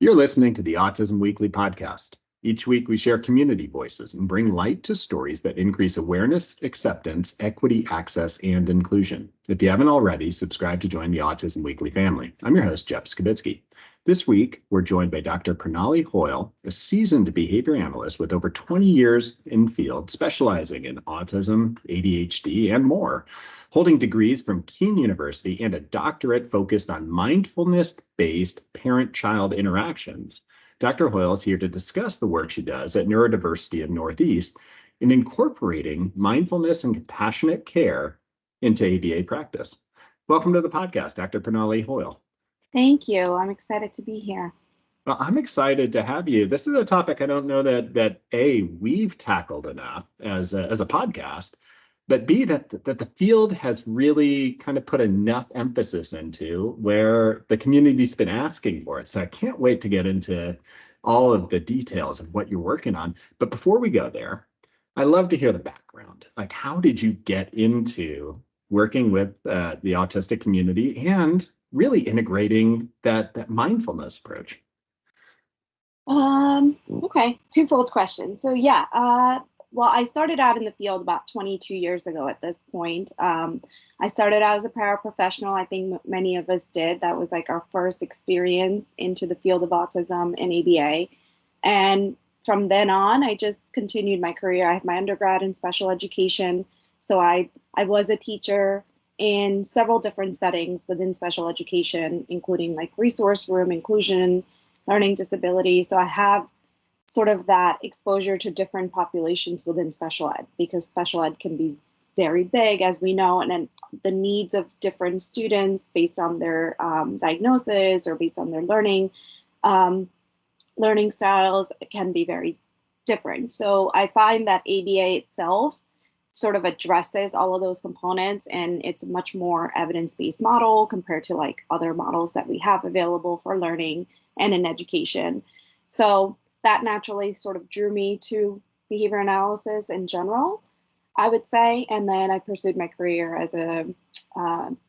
You're listening to the Autism Weekly podcast. Each week, we share community voices and bring light to stories that increase awareness, acceptance, equity, access, and inclusion. If you haven't already, subscribe to join the Autism Weekly family. I'm your host, Jeff Skibitsky. This week, we're joined by Dr. Pranali Hoyle, a seasoned behavior analyst with over 20 years in field, specializing in autism, ADHD, and more. Holding degrees from Kean University and a doctorate focused on mindfulness-based parent-child interactions. Dr. Hoyle is here to discuss the work she does at Neurodiversity of Northeast in incorporating mindfulness and compassionate care into ABA practice. Welcome to the podcast, Dr. Pranali Hoyle. Thank you. I'm excited to be here. Well, I'm excited to have you. This is a topic I don't know that we've tackled enough as a podcast, but B, that the field has really kind of put enough emphasis into where the community's been asking for it. So I can't wait to get into all of the details of what you're working on. But before we go there, I'd love to hear the background. Like, how did you get into working with the autistic community and really integrating that mindfulness approach? Okay, twofold question. So yeah, well, I started out in the field about 22 years ago at this point. I started out as a paraprofessional. I think many of us did. That was like our first experience into the field of autism and ABA. And from then on, I just continued my career. I had my undergrad in special education. So I was a teacher in several different settings within special education, including like resource room, inclusion, learning disability. So I have sort of that exposure to different populations within special ed, because special ed can be very big, as we know, and then the needs of different students based on their diagnosis or based on their learning styles can be very different. So I find that ABA itself sort of addresses all of those components, and it's a much more evidence-based model compared to like other models that we have available for learning and in education. So that naturally sort of drew me to behavior analysis in general, I would say. And then I pursued my career as for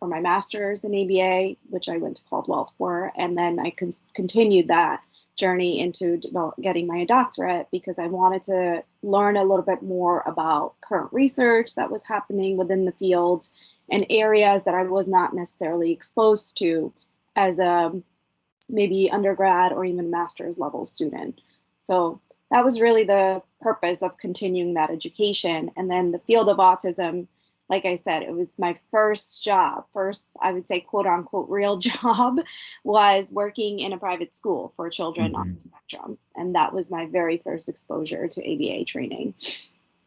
my master's in ABA, which I went to Caldwell for. And then I continued that journey into getting my doctorate because I wanted to learn a little bit more about current research that was happening within the field and areas that I was not necessarily exposed to as a maybe undergrad or even master's level student. So that was really the purpose of continuing that education. And then the field of autism, like I said, it was my first job, I would say, quote unquote, real job, was working in a private school for children on the spectrum. And that was my very first exposure to ABA training.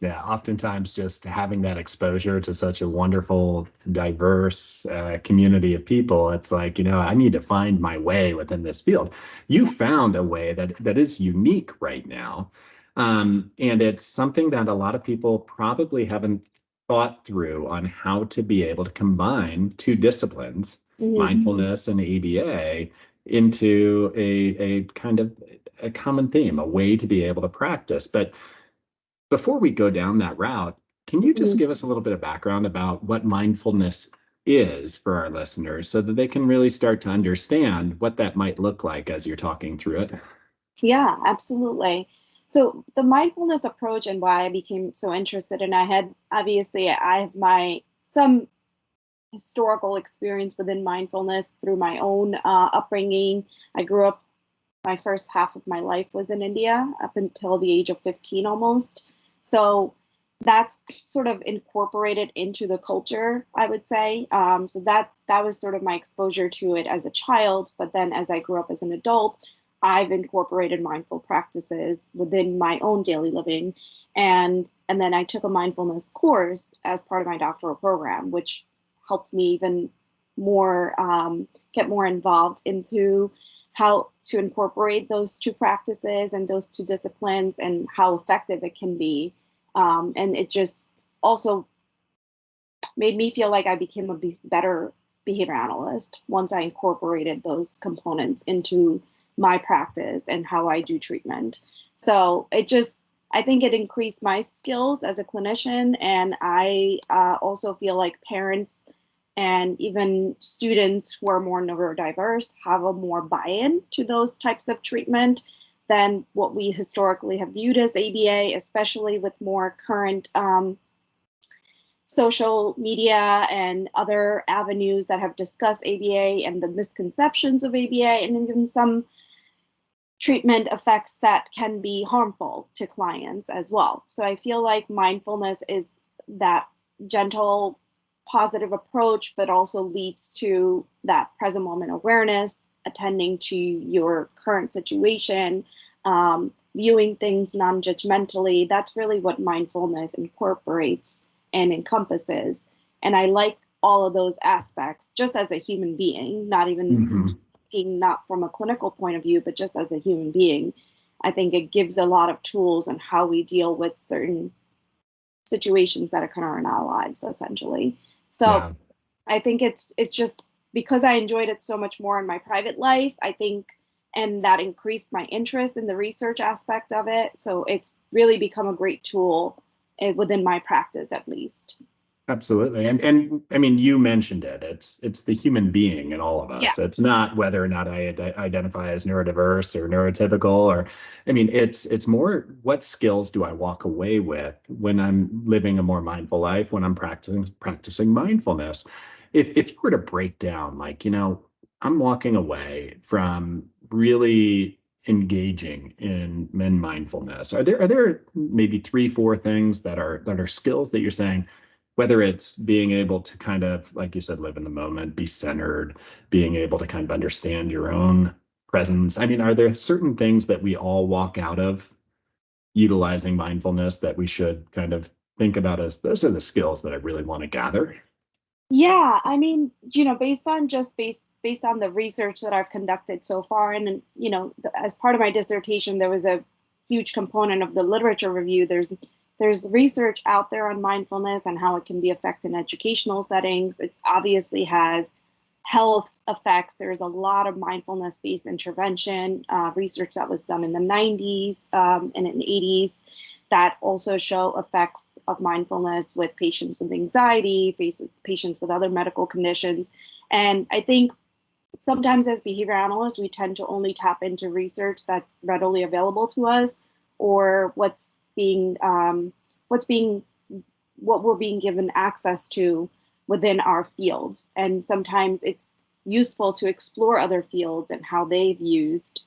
Yeah, oftentimes just having that exposure to such a wonderful, diverse community of people, it's like, I need to find my way within this field. You found a way that is unique right now. And it's something that a lot of people probably haven't thought through on how to be able to combine two disciplines, mindfulness and ABA, into a kind of a common theme, a way to be able to practice. But before we go down that route, can you just give us a little bit of background about what mindfulness is for our listeners so that they can really start to understand what that might look like as you're talking through it? Yeah, absolutely. So the mindfulness approach and why I became so interested, and I have some historical experience within mindfulness through my own upbringing. I grew up, my first half of my life was in India up until the age of 15 almost. So that's sort of incorporated into the culture, I would say. So that was sort of my exposure to it as a child. But then as I grew up as an adult, I've incorporated mindful practices within my own daily living. And then I took a mindfulness course as part of my doctoral program, which helped me even more get more involved into how to incorporate those two practices and those two disciplines and how effective it can be. And it just also made me feel like I became a better behavior analyst once I incorporated those components into my practice and how I do treatment. So I think it increased my skills as a clinician. And I also feel like parents and even students who are more neurodiverse have a more buy-in to those types of treatment than what we historically have viewed as ABA, especially with more current social media and other avenues that have discussed ABA and the misconceptions of ABA, and even some treatment effects that can be harmful to clients as well. So I feel like mindfulness is that gentle, positive approach, but also leads to that present moment awareness, attending to your current situation, viewing things non-judgmentally. That's really what mindfulness incorporates and encompasses. And I like all of those aspects just as a human being, not even not from a clinical point of view, but just as a human being. I think it gives a lot of tools on how we deal with certain situations that occur in our lives, essentially. So I think it's just because I enjoyed it so much more in my private life, I think, and that increased my interest in the research aspect of it. So it's really become a great tool within my practice, at least. Absolutely. And I mean, you mentioned it. It's the human being in all of us. Yeah. It's not whether or not I identify as neurodiverse or neurotypical, or I mean, it's more what skills do I walk away with when I'm living a more mindful life, when I'm practicing mindfulness. If you were to break down, like, I'm walking away from really engaging in mindfulness. Are there maybe 3-4 things that are skills that you're saying, whether it's being able to kind of, like you said, live in the moment, be centered, being able to kind of understand your own presence? I mean, are there certain things that we all walk out of utilizing mindfulness that we should kind of think about as those are the skills that I really want to gather? Yeah, I mean, based on the research that I've conducted so far, and as part of my dissertation, there was a huge component of the literature review. There's research out there on mindfulness and how it can be effective in educational settings. It obviously has health effects. There's a lot of mindfulness-based intervention research that was done in the 90s and in the 80s that also show effects of mindfulness with patients with anxiety, patients with other medical conditions. And I think sometimes as behavior analysts, we tend to only tap into research that's readily available to us, or what we're being given access to within our field. And sometimes it's useful to explore other fields and how they've used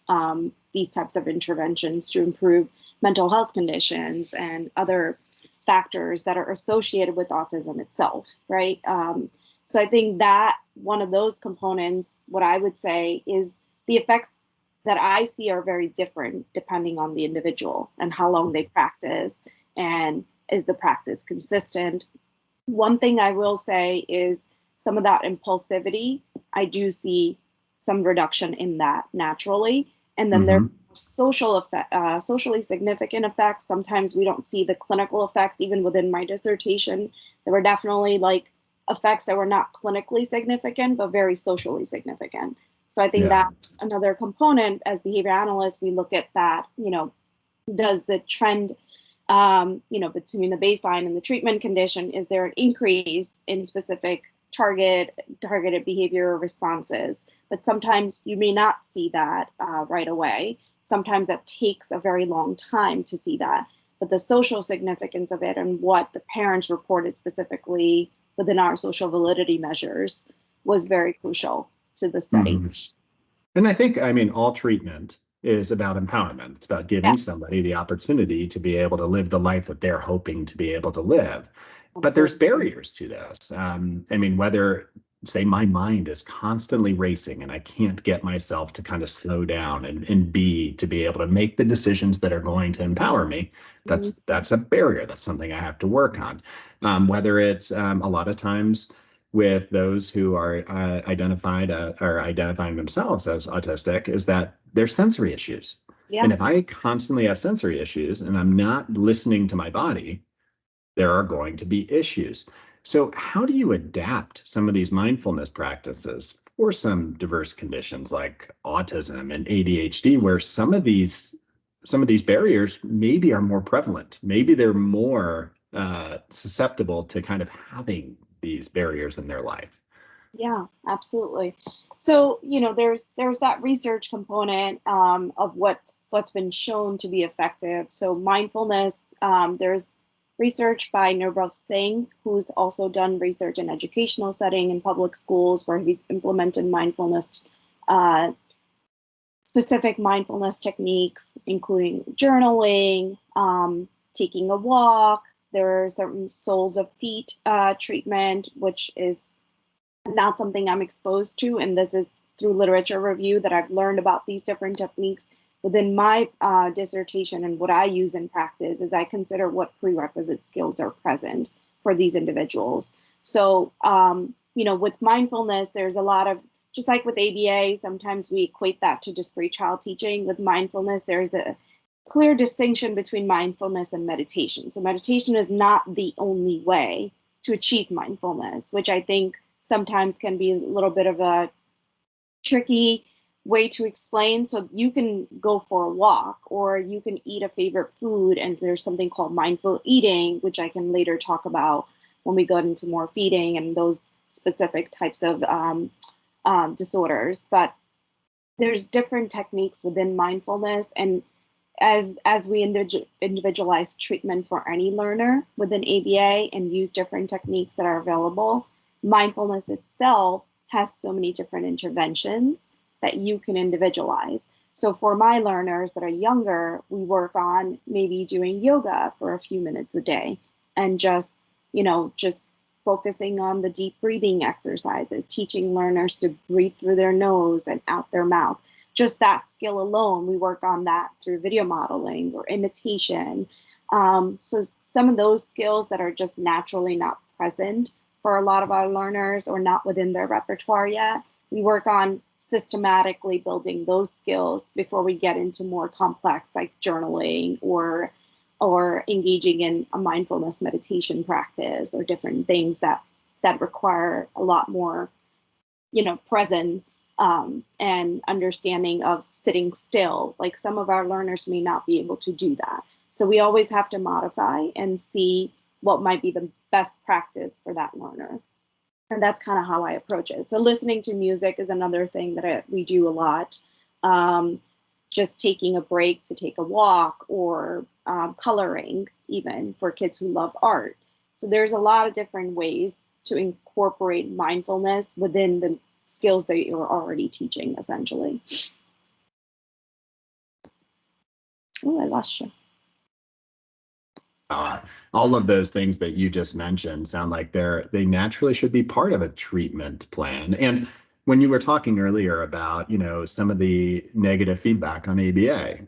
these types of interventions to improve mental health conditions and other factors that are associated with autism itself, right? So I think that one of those components, what I would say is the effects that I see are very different depending on the individual and how long they practice, and is the practice consistent. One thing I will say is some of that impulsivity, I do see some reduction in that naturally. And then there are socially significant effects. Sometimes we don't see the clinical effects. Even within my dissertation, there were definitely like effects that were not clinically significant, but very socially significant. So I think that's another component. As behavior analysts, we look at that, does the trend, between the baseline and the treatment condition, is there an increase in specific targeted behavior responses? But sometimes you may not see that right away. Sometimes that takes a very long time to see that. But the social significance of it and what the parents reported specifically within our social validity measures was very crucial to the study. And I think, all treatment is about empowerment. It's about giving somebody the opportunity to be able to live the life that they're hoping to be able to live. Absolutely. But there's barriers to this. Whether, say, my mind is constantly racing and I can't get myself to kind of slow down and be able to make the decisions that are going to empower me, that's a barrier. That's something I have to work on. Whether it's a lot of times with those who are identifying themselves as autistic, is that there's sensory issues. Yeah. And if I constantly have sensory issues and I'm not listening to my body, there are going to be issues. So how do you adapt some of these mindfulness practices for some diverse conditions like autism and ADHD, where some of these barriers maybe are more prevalent? Maybe they're more susceptible to kind of having these barriers in their life. Yeah, absolutely. So, there's that research component of what's been shown to be effective. So mindfulness, there's research by Kabat-Zinn, who's also done research in educational setting in public schools where he's implemented mindfulness, specific mindfulness techniques, including journaling, taking a walk. There are certain soles of feet treatment, which is not something I'm exposed to, and this is through literature review that I've learned about these different techniques within my dissertation. And what I use in practice is I consider what prerequisite skills are present for these individuals. So, with mindfulness, there's a lot of, just like with ABA, sometimes we equate that to discrete child teaching. With mindfulness, there's a clear distinction between mindfulness and meditation. So meditation is not the only way to achieve mindfulness, which I think sometimes can be a little bit of a tricky way to explain. So you can go for a walk, or you can eat a favorite food, and there's something called mindful eating, which I can later talk about when we go into more feeding and those specific types of disorders. But there's different techniques within mindfulness, and as we individualize treatment for any learner within ABA and use different techniques that are available, mindfulness itself has so many different interventions that you can individualize. So for my learners that are younger, we work on maybe doing yoga for a few minutes a day and just focusing on the deep breathing exercises, teaching learners to breathe through their nose and out their mouth. Just that skill alone, we work on that through video modeling or imitation. So some of those skills that are just naturally not present for a lot of our learners or not within their repertoire yet, we work on systematically building those skills before we get into more complex like journaling or engaging in a mindfulness meditation practice or different things that require a lot more presence and understanding of sitting still. Like some of our learners may not be able to do that. So we always have to modify and see what might be the best practice for that learner. And that's kind of how I approach it. So listening to music is another thing that we do a lot. Just taking a break to take a walk or coloring, even for kids who love art. So there's a lot of different ways to incorporate mindfulness within the skills that you're already teaching, essentially. Oh, I lost you. All of those things that you just mentioned sound like they naturally should be part of a treatment plan. And when you were talking earlier about, some of the negative feedback on ABA,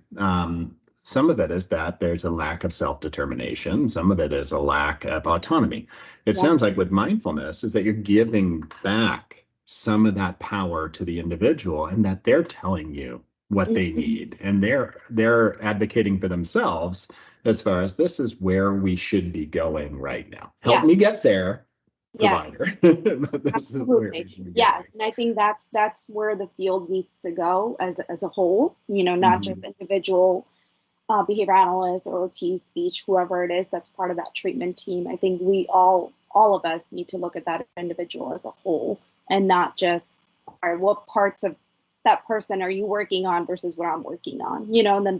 some of it is that there's a lack of self-determination. Some of it is a lack of autonomy. It sounds like with mindfulness is that you're giving back some of that power to the individual and that they're telling you what they need. And they're advocating for themselves as far as this is where we should be going right now. Help me get there. Provider. Absolutely. Yes. And I think that's where the field needs to go as a whole, not just individual behavior analysts or OT, speech, whoever it is that's part of that treatment team. I think we all of us need to look at that individual as a whole and not just, all right, what parts of that person are you working on versus what I'm working on, and then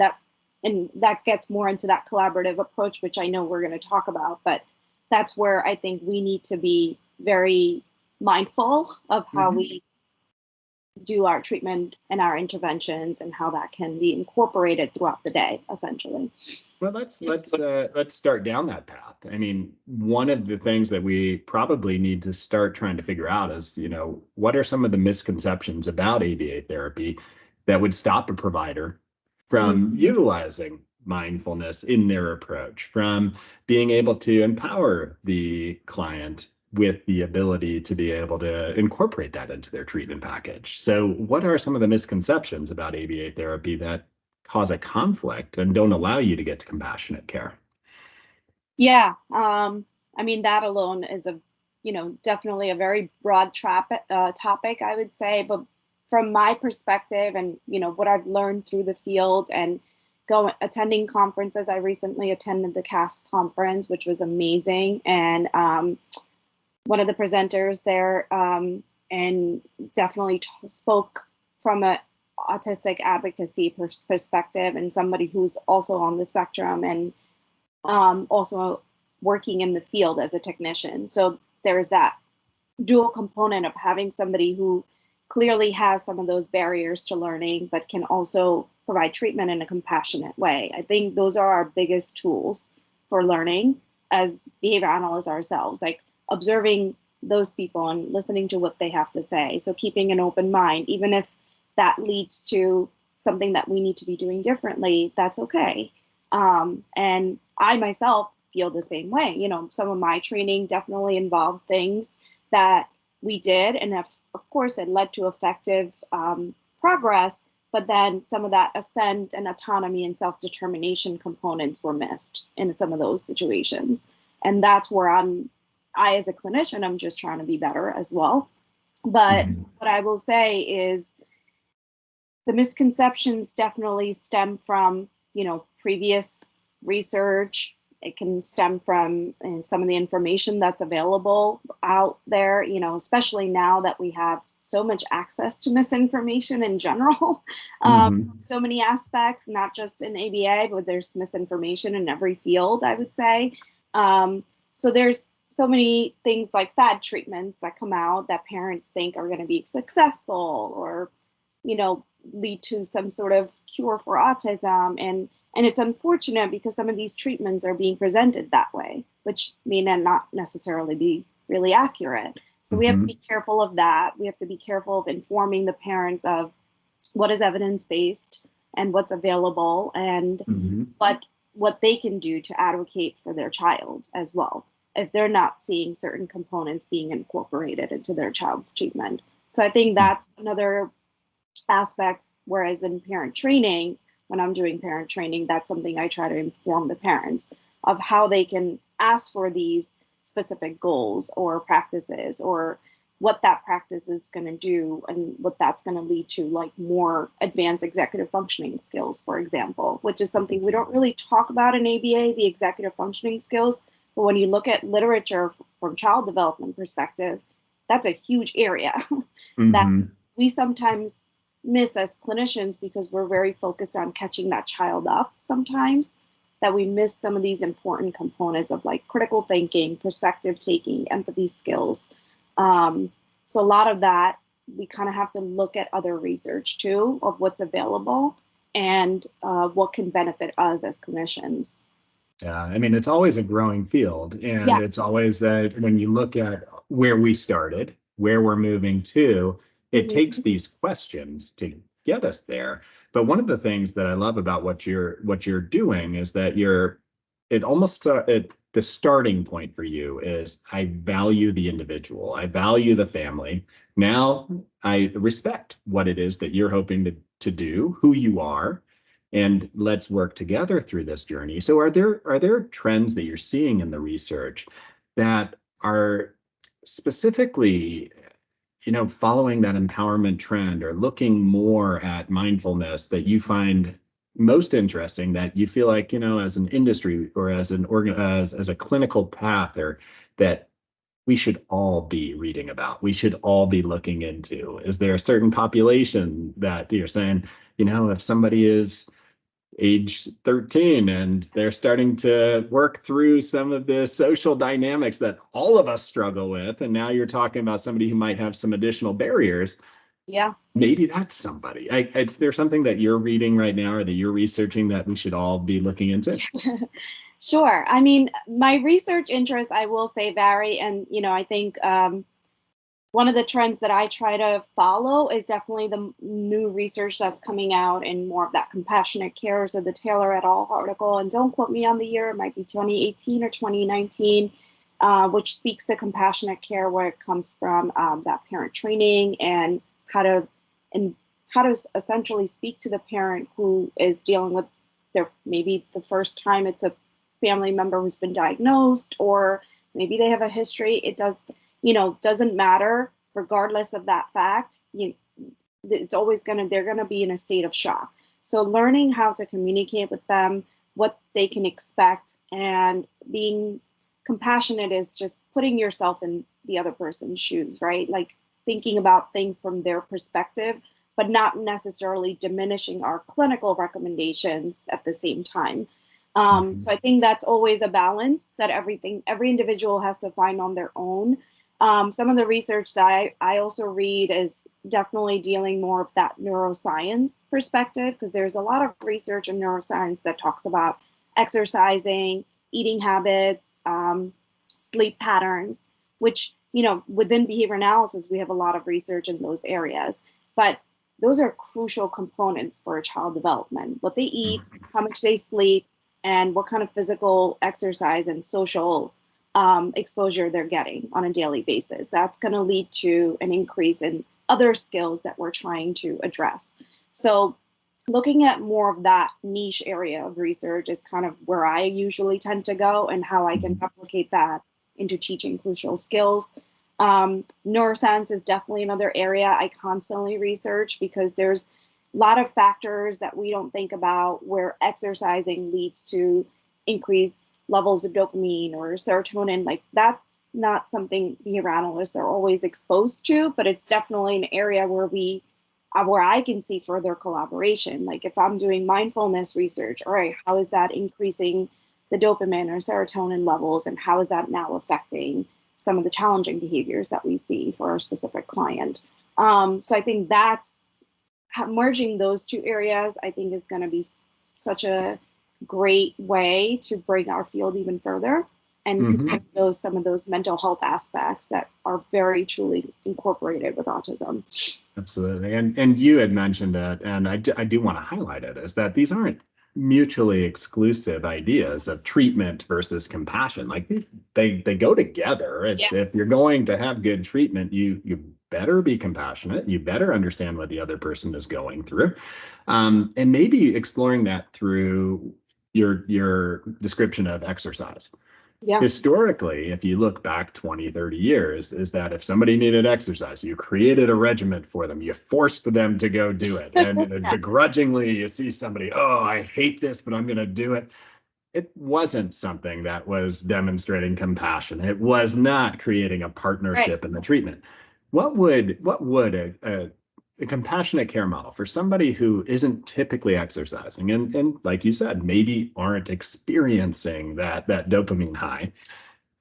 that gets more into that collaborative approach, which I know we're going to talk about, but that's where I think we need to be very mindful of how we do our treatment and our interventions and how that can be incorporated throughout the day, essentially. Well, let's start down that path. I mean, one of the things that we probably need to start trying to figure out is, what are some of the misconceptions about ABA therapy that would stop a provider from utilizing mindfulness in their approach, from being able to empower the client with the ability to be able to incorporate that into their treatment package. So what are some of the misconceptions about ABA therapy that cause a conflict and don't allow you to get to compassionate care? Yeah. I mean, that alone is definitely a very broad topic, I would say, but from my perspective and, what I've learned through the field and attending conferences, I recently attended the CASP conference, which was amazing. And one of the presenters there and definitely spoke from a autistic advocacy perspective and somebody who's also on the spectrum and also working in the field as a technician. So there's that dual component of having somebody who clearly has some of those barriers to learning, but can also provide treatment in a compassionate way. I think those are our biggest tools for learning as behavior analysts ourselves, like observing those people and listening to what they have to say. So keeping an open mind, even if that leads to something that we need to be doing differently, that's okay. And I myself feel the same way. You know, some of my training definitely involved things that we did, and of course it led to effective progress, but then some of that assent and autonomy and self-determination components were missed in some of those situations. And that's where I as a clinician, I'm just trying to be better as well. But what I will say is the misconceptions definitely stem from, you know, previous research. It can stem from some of the information that's available out there, you know, especially now that we have so much access to misinformation in general. So many aspects, not just in ABA, but there's misinformation in every field, I would say. So there's so many things like fad treatments that come out that parents think are going to be successful or, you know, lead to some sort of cure for autism. And it's unfortunate because some of these treatments are being presented that way, which may not necessarily be really accurate. So we have to be careful of that. We have to be careful of informing the parents of what is evidence-based and what's available and what they can do to advocate for their child as well, if they're not seeing certain components being incorporated into their child's treatment. So I think that's another aspect, whereas in parent training, when I'm doing parent training, that's something I try to inform the parents of how they can ask for these specific goals or practices or what that practice is going to do and what that's going to lead to, like more advanced executive functioning skills, for example, which is something we don't really talk about in ABA, the executive functioning skills. But when you look at literature from child development perspective, that's a huge area that we sometimes miss as clinicians because we're very focused on catching that child up sometimes, that we miss some of these important components of like critical thinking, perspective taking, empathy skills. So a lot of that, we kind of have to look at other research too of what's available and what can benefit us as clinicians. Yeah, I mean, it's always a growing field, and it's always when you look at where we started, where we're moving to, it takes these questions to get us there. But one of the things that I love about what you're doing is that the starting point for you is I value the individual, I value the family. Now I respect what it is that you're hoping to do, who you are, and let's work together through this journey. So are there trends that you're seeing in the research that are specifically, you know, following that empowerment trend or looking more at mindfulness that you find most interesting, that you feel like, you know, as an industry or as an as a clinical path, or that we should all be reading about, we should all be looking into? Is there a certain population that you're saying, you know, if somebody is age 13 and they're starting to work through some of the social dynamics that all of us struggle with, and now you're talking about somebody who might have some additional barriers, maybe that's somebody. Is there something that you're reading right now or that you're researching that we should all be looking into? Sure. I mean, my research interests, I will say, vary. And, you know, I think one of the trends that I try to follow is definitely the new research that's coming out in more of that compassionate care. So the Taylor et al. Article, and don't quote me on the year, it might be 2018 or 2019, which speaks to compassionate care, where it comes from that parent training and how to essentially speak to the parent who is dealing with maybe the first time it's a family member who's been diagnosed, or maybe they have a history. It doesn't matter, regardless of that fact. It's always they're gonna be in a state of shock. So learning how to communicate with them, what they can expect, and being compassionate is just putting yourself in the other person's shoes, right? Like, thinking about things from their perspective, but not necessarily diminishing our clinical recommendations at the same time. So I think that's always a balance that every individual has to find on their own. Some of the research that I also read is definitely dealing more of that neuroscience perspective, because there's a lot of research in neuroscience that talks about exercising, eating habits, sleep patterns, which, within behavior analysis, we have a lot of research in those areas. But those are crucial components for a child development: what they eat, how much they sleep, and what kind of physical exercise and social exposure they're getting on a daily basis. That's going to lead to an increase in other skills that we're trying to address. So looking at more of that niche area of research is kind of where I usually tend to go, and how I can replicate that into teaching crucial skills. Neuroscience is definitely another area I constantly research, because there's a lot of factors that we don't think about where exercising leads to increased levels of dopamine or serotonin. Like, that's not something behavior analysts are always exposed to, but it's definitely an area where I can see further collaboration. Like, if I'm doing mindfulness research, all right, how is that increasing the dopamine or serotonin levels, and how is that now affecting some of the challenging behaviors that we see for our specific client? So I think that's merging those two areas, I think, is going to be such a great way to bring our field even further and consider some of those mental health aspects that are very truly incorporated with autism. Absolutely. And you had mentioned it, and I do want to highlight it, is that these aren't mutually exclusive ideas of treatment versus compassion. Like, they go together. If you're going to have good treatment, you better be compassionate. You better understand what the other person is going through. And maybe exploring that through your description of exercise. Yeah. Historically, if you look back 20, 30 years, is that if somebody needed exercise, you created a regimen for them, you forced them to go do it. And begrudgingly, you see somebody, oh, I hate this, but I'm going to do it. It wasn't something that was demonstrating compassion. It was not creating a partnership in the treatment. What would a compassionate care model for somebody who isn't typically exercising and like you said, maybe aren't experiencing that dopamine high?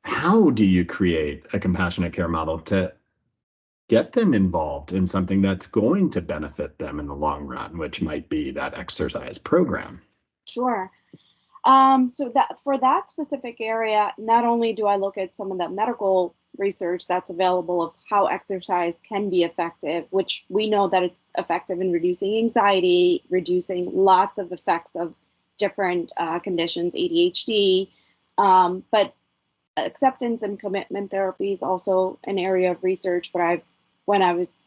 How do you create a compassionate care model to get them involved in something that's going to benefit them in the long run, which might be that exercise program? Sure. So that for that specific area, not only do I look at some of the medical research that's available of how exercise can be effective, which we know that it's effective in reducing anxiety, reducing lots of effects of different conditions, ADHD, but acceptance and commitment therapy is also an area of research. But when I was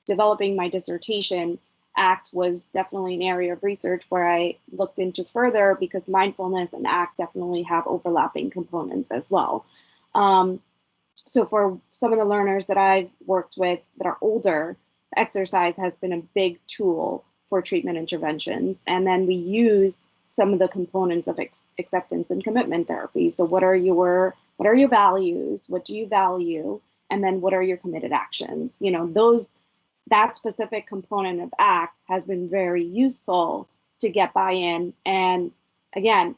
developing my dissertation, ACT was definitely an area of research where I looked into further, because mindfulness and ACT definitely have overlapping components as well. So for some of the learners that I've worked with that are older, exercise has been a big tool for treatment interventions. And then we use some of the components of acceptance and commitment therapy. So what are your values? What do you value? And then what are your committed actions? That specific component of ACT has been very useful to get buy-in. And again,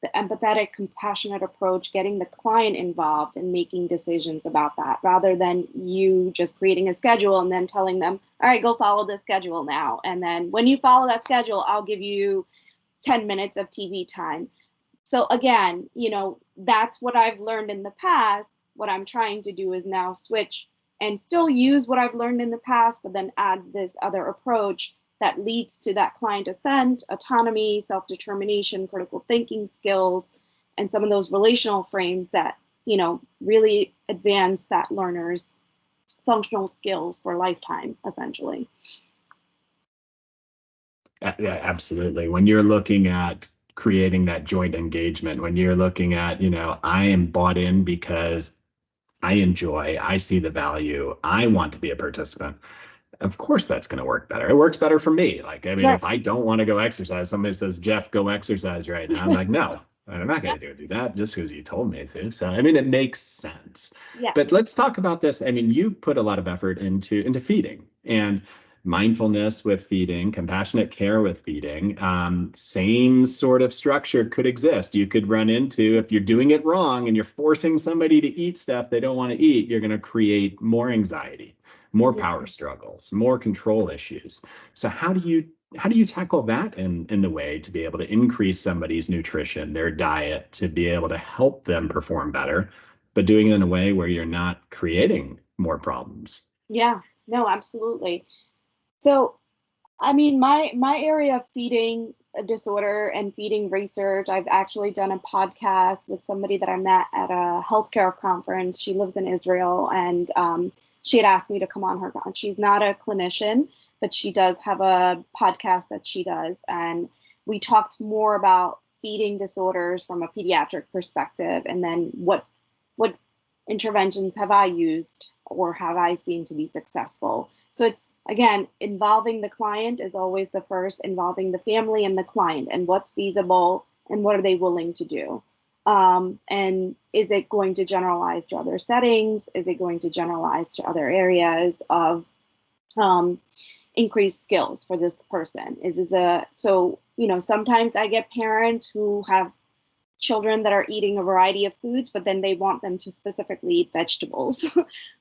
the empathetic, compassionate approach, getting the client involved and making decisions about that, rather than you just creating a schedule and then telling them, all right, go follow this schedule now. And then when you follow that schedule, I'll give you 10 minutes of TV time. So again, that's what I've learned in the past. What I'm trying to do is now switch and still use what I've learned in the past, but then add this other approach that leads to that client assent, autonomy, self-determination, critical thinking skills, and some of those relational frames that, really advance that learner's functional skills for a lifetime, essentially. Yeah, absolutely. When you're looking at creating that joint engagement, when you're looking at, I am bought in because I enjoy, I see the value, I want to be a participant. Of course, that's going to work better. It works better for me. Like, if I don't want to go exercise, somebody says, Jeff, go exercise right now. I'm like, no, And I'm not going to do that just because you told me to. So, I mean, it makes sense. Yeah. But let's talk about this. I mean, you put a lot of effort into feeding and mindfulness with feeding, compassionate care with feeding. Same sort of structure could exist. You could run into, if you're doing it wrong and you're forcing somebody to eat stuff they don't want to eat, you're going to create more anxiety, more power struggles, more control issues. So how do you tackle that in the way to be able to increase somebody's nutrition, their diet, to be able to help them perform better, but doing it in a way where you're not creating more problems? Yeah, no, absolutely. So, I mean, my area of feeding disorder and feeding research, I've actually done a podcast with somebody that I met at a healthcare conference. She lives in Israel, and she had asked me to come on her. She's not a clinician, but she does have a podcast that she does, and we talked more about feeding disorders from a pediatric perspective, and then what interventions have I used or have I seen to be successful. So it's, again, involving the client is always the first, involving the family and the client, and what's feasible and what are they willing to do. And is it going to generalize to other settings? Is it going to generalize to other areas of increased skills for this person? Sometimes I get parents who have children that are eating a variety of foods, but then they want them to specifically eat vegetables.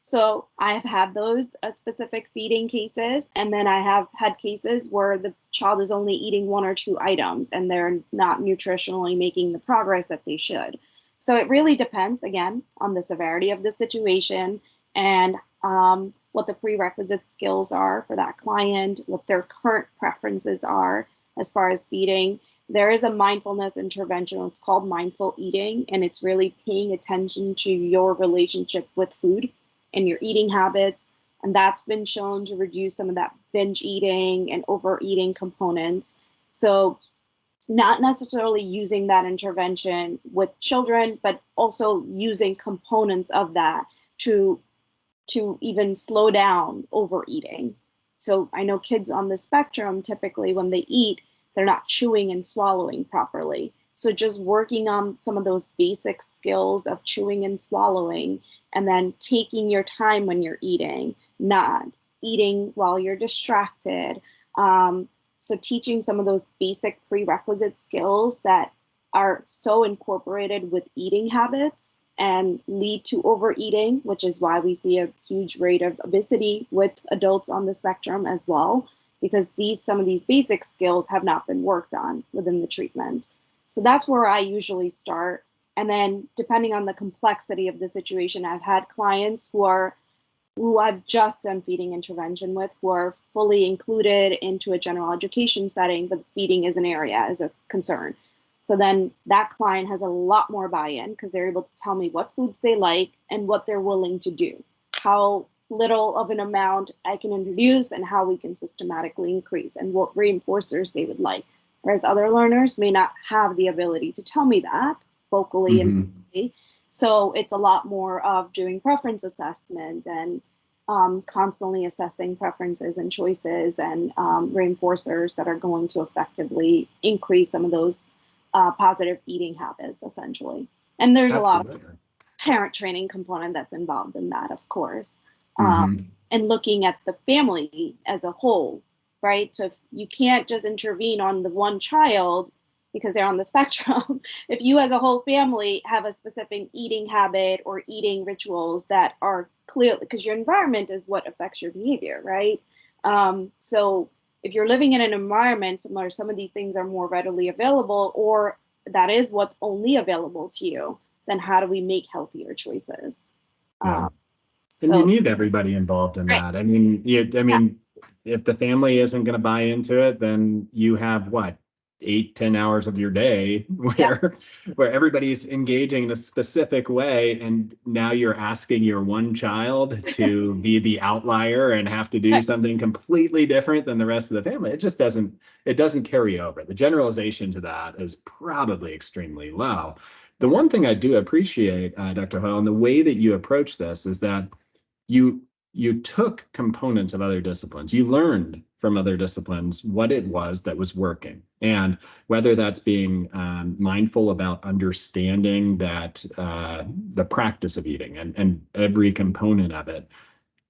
So I've had those specific feeding cases. And then I have had cases where the child is only eating one or two items and they're not nutritionally making the progress that they should. So it really depends, again, on the severity of the situation and what the prerequisite skills are for that client, what their current preferences are as far as feeding. There is a mindfulness intervention. It's called mindful eating, and it's really paying attention to your relationship with food and your eating habits. And that's been shown to reduce some of that binge eating and overeating components. So not necessarily using that intervention with children, but also using components of that to even slow down overeating. So I know kids on the spectrum, typically when they eat, they're not chewing and swallowing properly. So just working on some of those basic skills of chewing and swallowing, and then taking your time when you're eating, not eating while you're distracted. So teaching some of those basic prerequisite skills that are so incorporated with eating habits and lead to overeating, which is why we see a huge rate of obesity with adults on the spectrum as well, because some of these basic skills have not been worked on within the treatment. So that's where I usually start. And then depending on the complexity of the situation, I've had clients who I've just done feeding intervention with, who are fully included into a general education setting, but feeding is an area, is a concern. So then that client has a lot more buy-in because they're able to tell me what foods they like and what they're willing to do, how little of an amount I can introduce and how we can systematically increase, and what reinforcers they would like. Whereas other learners may not have the ability to tell me that vocally and verbally. So it's a lot more of doing preference assessment and constantly assessing preferences and choices and reinforcers that are going to effectively increase some of those positive eating habits, essentially. And there's Absolutely. A lot of parent training component that's involved in that, of course. And looking at the family as a whole, right? So if you can't just intervene on the one child because they're on the spectrum, if you as a whole family have a specific eating habit or eating rituals that are clear, because your environment is what affects your behavior, right? So if you're living in an environment where some of these things are more readily available, or that is what's only available to you, then how do we make healthier choices? Yeah. And you need everybody involved in that. I mean, if the family isn't going to buy into it, then you have 8-10 hours of your day where everybody's engaging in a specific way, and now you're asking your one child to be the outlier and have to do something completely different than the rest of the family. It just doesn't carry over. The generalization to that is probably extremely low. The one thing I do appreciate, Dr. Hoyle, and the way that you approach this is that you took components of other disciplines. You learned from other disciplines what it was that was working. And whether that's being mindful about understanding that the practice of eating and every component of it.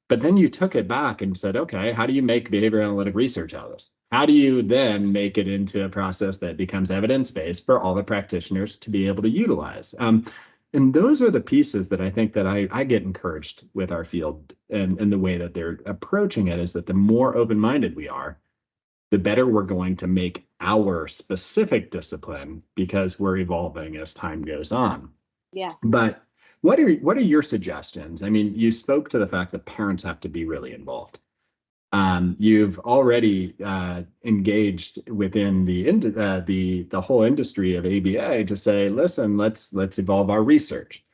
But then you took it back and said, okay, how do you make behavior analytic research out of this? How do you then make it into a process that becomes evidence-based for all the practitioners to be able to utilize? And those are the pieces that I think that I get encouraged with our field and the way that they're approaching it, is that the more open-minded we are, the better we're going to make our specific discipline, because we're evolving as time goes on. Yeah. But what are your suggestions? I mean, you spoke to the fact that parents have to be really involved. You've already engaged within the whole industry of ABA to say, listen, let's evolve our research.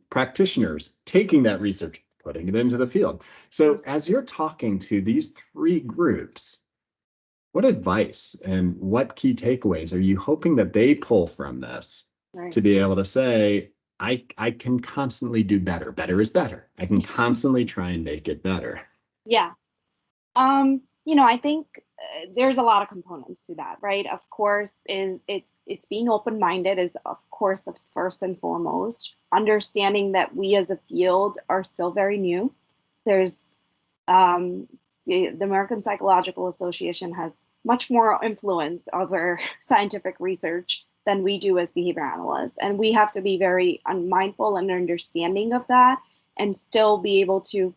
Practitioners taking that research, putting it into the field. So as you're talking to these three groups, what advice and what key takeaways are you hoping that they pull from this to be able to say, I can constantly do better. Better is better. I can constantly try and make it better. Yeah. I think there's a lot of components to that, right? Of course, it's being open-minded is, of course, the first and foremost. Understanding that we as a field are still very new. There's the American Psychological Association has much more influence over scientific research than we do as behavior analysts. And we have to be very mindful and understanding of that, and still be able to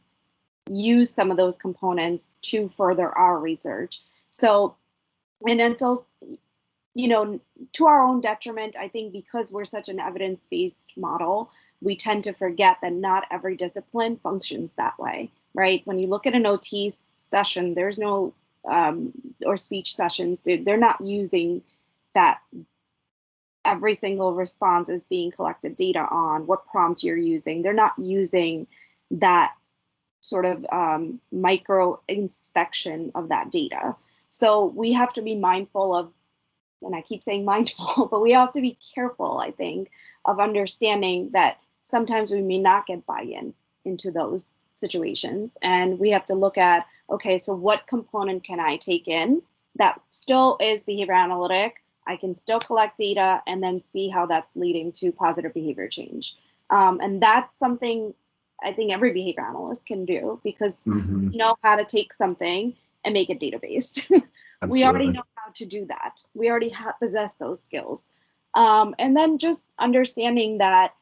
use some of those components to further our research. So, and until, to our own detriment, I think because we're such an evidence-based model, we tend to forget that not every discipline functions that way, right? When you look at an OT session, there's no, or speech sessions, they're not using that every single response is being collected data on, what prompts you're using. They're not using that sort of micro inspection of that data. So we have to be mindful of, and I keep saying mindful, but we have to be careful, I think, of understanding that sometimes we may not get buy-in into those situations. And we have to look at, okay, so what component can I take in that still is behavior analytic? I can still collect data and then see how that's leading to positive behavior change. And that's something I think every behavior analyst can do, because we know how to take something and make it data-based. We already know how to do that. We already possess those skills. And then just understanding that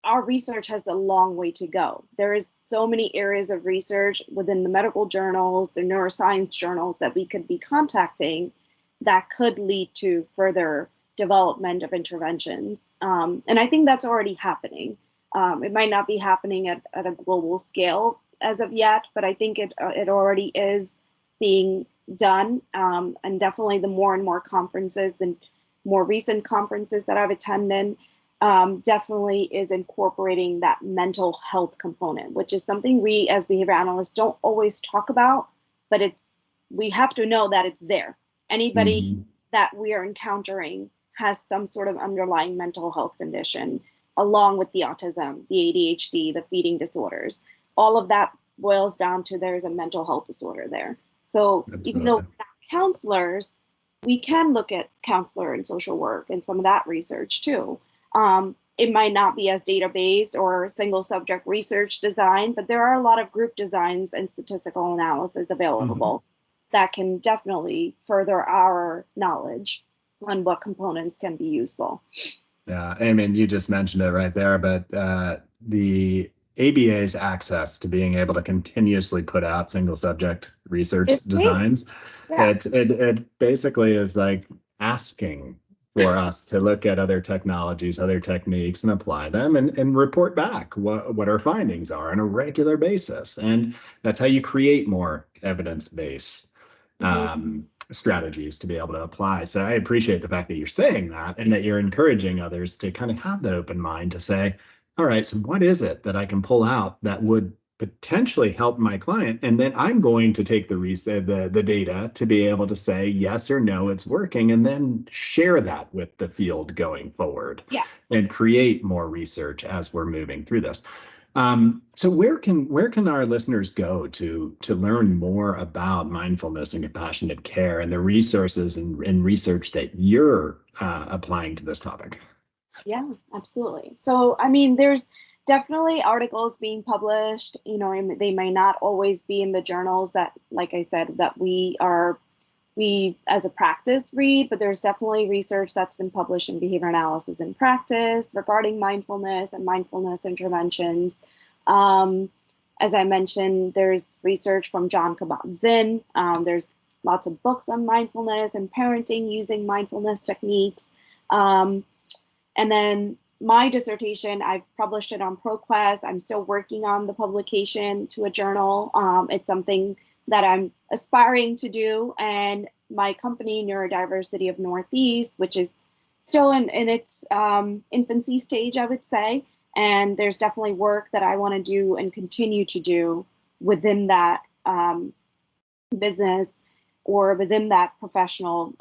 our research has a long way to go. There is so many areas of research within the medical journals, the neuroscience journals that we could be contacting that could lead to further development of interventions. And I think that's already happening. It might not be happening at a global scale as of yet, but I think it already is being done. And definitely the more and more conferences, the more recent conferences that I've attended, definitely is incorporating that mental health component, which is something we as behavior analysts don't always talk about, but we have to know that it's there. Anybody that we are encountering has some sort of underlying mental health condition, along with the autism, the ADHD, the feeding disorders. All of that boils down to there's a mental health disorder there. So even though we're not counselors, we can look at counselor and social work and some of that research too. It might not be as data-based or single subject research design, but there are a lot of group designs and statistical analysis available that can definitely further our knowledge on what components can be useful. Yeah, I mean, you just mentioned it right there, but the ABA's access to being able to continuously put out single subject research designs, it basically is like asking for us to look at other technologies, other techniques, and apply them and report back what our findings are on a regular basis. And that's how you create more evidence-based strategies to be able to apply. So I appreciate the fact that you're saying that and that you're encouraging others to kind of have the open mind to say, all right, so what is it that I can pull out that would potentially help my client? And then I'm going to take the data to be able to say yes or no, it's working, and then share that with the field going forward and create more research as we're moving through this. So where can our listeners go to learn more about mindfulness and compassionate care and the resources and research that you're applying to this topic? Yeah, absolutely. So, I mean, there's definitely articles being published, and they may not always be in the journals that, like I said, that we as a practice read, but there's definitely research that's been published in Behavior Analysis in Practice regarding mindfulness and mindfulness interventions. As I mentioned, there's research from John Kabat-Zinn. There's lots of books on mindfulness and parenting using mindfulness techniques. And then my dissertation, I've published it on ProQuest. I'm still working on the publication to a journal. It's something that I'm aspiring to do. And my company, Neurodiversity of Northeast, which is still in its infancy stage, I would say. And there's definitely work that I want to do and continue to do within that business or within that professional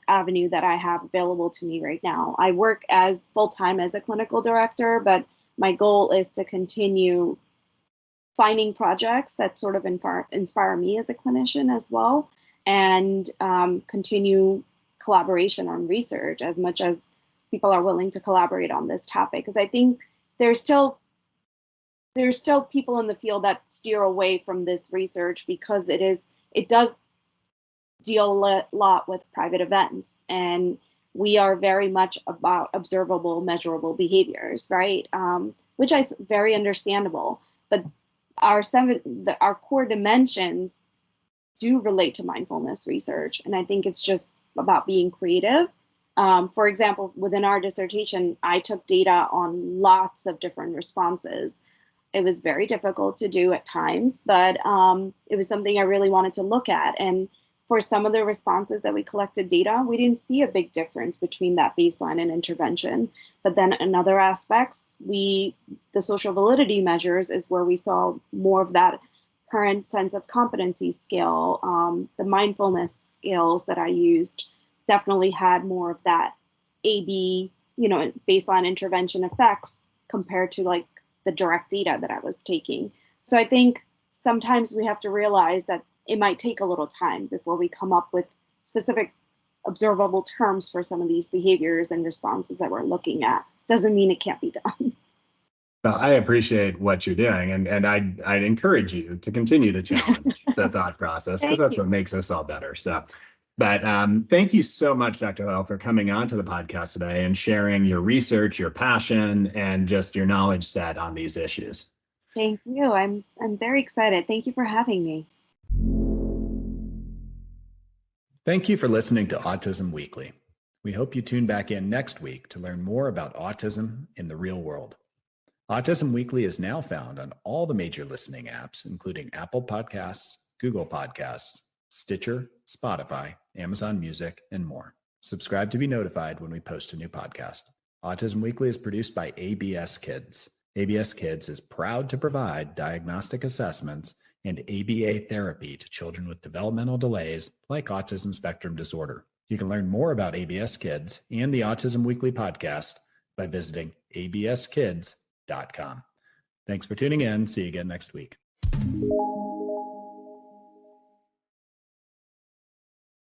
avenue that I have available to me right now. I work as full-time as a clinical director, but my goal is to continue finding projects that sort of inspire me as a clinician as well, and continue collaboration on research as much as people are willing to collaborate on this topic. Because I think there's still people in the field that steer away from this research because it does deal a lot with private events, and we are very much about observable, measurable behaviors, right? Which is very understandable, but our core dimensions do relate to mindfulness research, and I think it's just about being creative. For example, within our dissertation, I took data on lots of different responses. It was very difficult to do at times, but it was something I really wanted to look at. And for some of the responses that we collected data, we didn't see a big difference between that baseline and intervention. But then in other aspects, the social validity measures is where we saw more of that current sense of competency scale. The mindfulness skills that I used definitely had more of that AB, baseline intervention effects compared to like the direct data that I was taking. So I think sometimes we have to realize that it might take a little time before we come up with specific observable terms for some of these behaviors and responses that we're looking at. Doesn't mean it can't be done. Well, I appreciate what you're doing, and I'd encourage you to continue to challenge the thought process, because that's what makes us all better. So, but thank you so much, Dr. Hoyle, for coming on to the podcast today and sharing your research, your passion, and just your knowledge set on these issues. Thank you. I'm very excited. Thank you for having me. Thank you for listening to Autism Weekly. We hope you tune back in next week to learn more about autism in the real world. Autism Weekly is now found on all the major listening apps, including Apple Podcasts, Google Podcasts, Stitcher, Spotify, Amazon Music, and more. Subscribe to be notified when we post a new podcast. Autism Weekly is produced by ABS Kids. ABS Kids is proud to provide diagnostic assessments and ABA therapy to children with developmental delays like autism spectrum disorder. You can learn more about ABS Kids and the Autism Weekly podcast by visiting abskids.com. Thanks for tuning in. See you again next week.